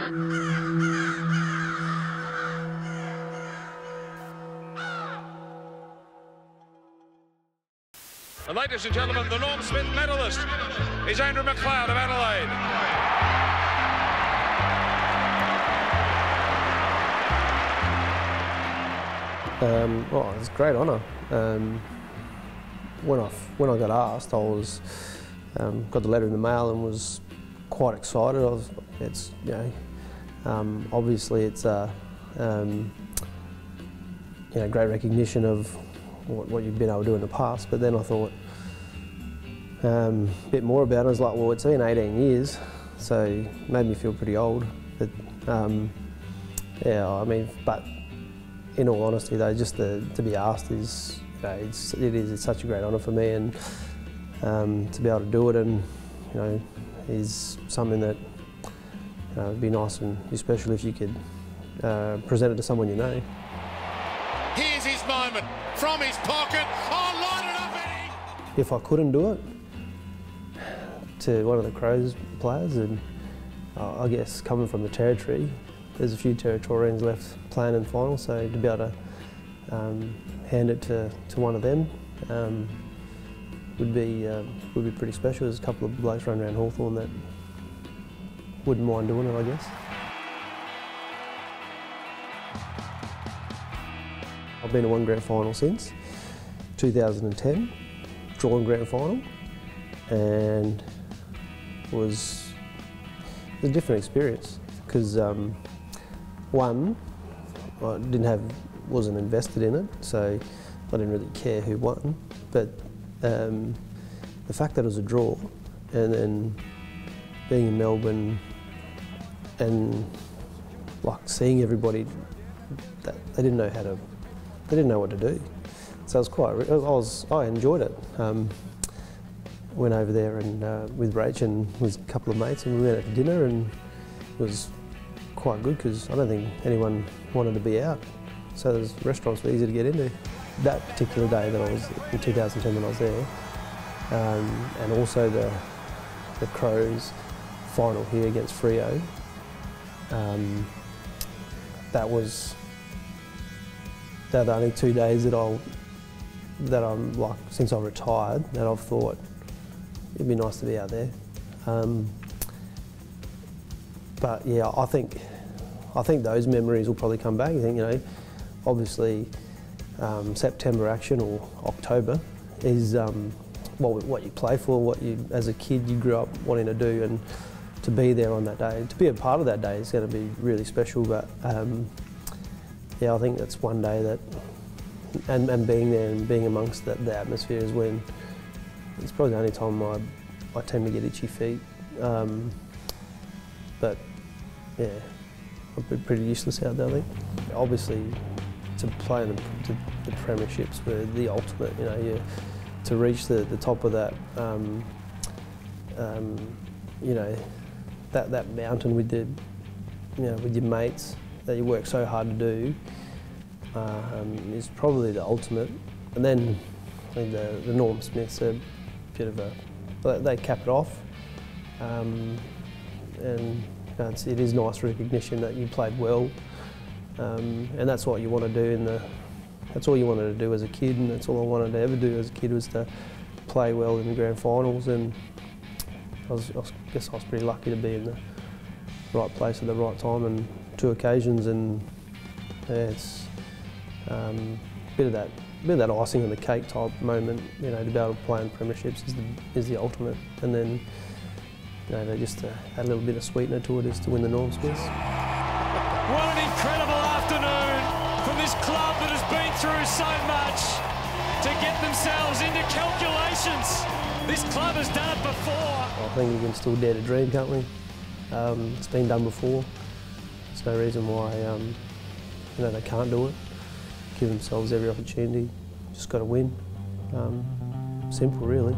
And ladies and gentlemen, the Norm Smith medalist is Andrew McLeod of Adelaide. Well, it's a great honour. When I got asked, I was got the letter in the mail and was quite excited. It's obviously it's a great recognition of what you've been able to do in the past. But then I thought a bit more about it. I was like, well, it's been 18 years, so it made me feel pretty old. But yeah, I mean, but in all honesty, though, just to be asked is, it's such a great honour for me, and to be able to do it, and is something that would be nice, and especially if you could present it to someone you know. Here's his moment from his pocket. Oh, line it up, Eddie! If I couldn't do it, to one of the Crows players, and I guess coming from the territory, there's a few Territorians left playing in the final, so to be able to hand it to one of them would be pretty special. There's a couple of blokes running around Hawthorn that wouldn't mind doing it, I guess. I've been to one grand final since 2010, drawn grand final, and it was a different experience because one, I wasn't invested in it, so I didn't really care who won. But the fact that it was a draw, and then being in Melbourne and like seeing everybody that they didn't know what to do. So it was I enjoyed it. Went over there and with Rach and with a couple of mates, and we went out to dinner, and it was quite good because I don't think anyone wanted to be out. So the restaurants were easy to get into. That particular day that I was in 2010 when I was there, and also the Crows final here against Freo, they're the only 2 days that I'm like, since I retired, that I've thought it'd be nice to be out there. But yeah, I think those memories will probably come back. I think, obviously September action or October is what you play for, what you, as a kid, you grew up wanting to do, and to be there on that day, to be a part of that day is going to be really special. But yeah, I think that's one day that, and being there and being amongst the atmosphere is when, it's probably the only time I tend to get itchy feet. But yeah, I've been pretty useless out there, I think. Obviously, to play in the premierships were the ultimate, to reach the top of that, that mountain with with your mates that you work so hard to do, is probably the ultimate. And then I think the Norm Smiths are a bit of they cap it off, and it is nice recognition that you played well, and that's what you want to do that's all you wanted to do as a kid, and that's all I wanted to ever do as a kid, was to play well in the grand finals. And I guess I was pretty lucky to be in the right place at the right time on 2 occasions, and yeah, it's a bit of that icing on the cake type moment. To be able to play in premierships is the ultimate, and then they just add a little bit of sweetener to it is to win the Norm Smiths. What an incredible afternoon from this club that has been through so much to get themselves into calculations. This club has done it before. I think we can still dare to dream, can't we? It's been done before. There's no reason why they can't do it. Give themselves every opportunity. Just got to win. Simple, really.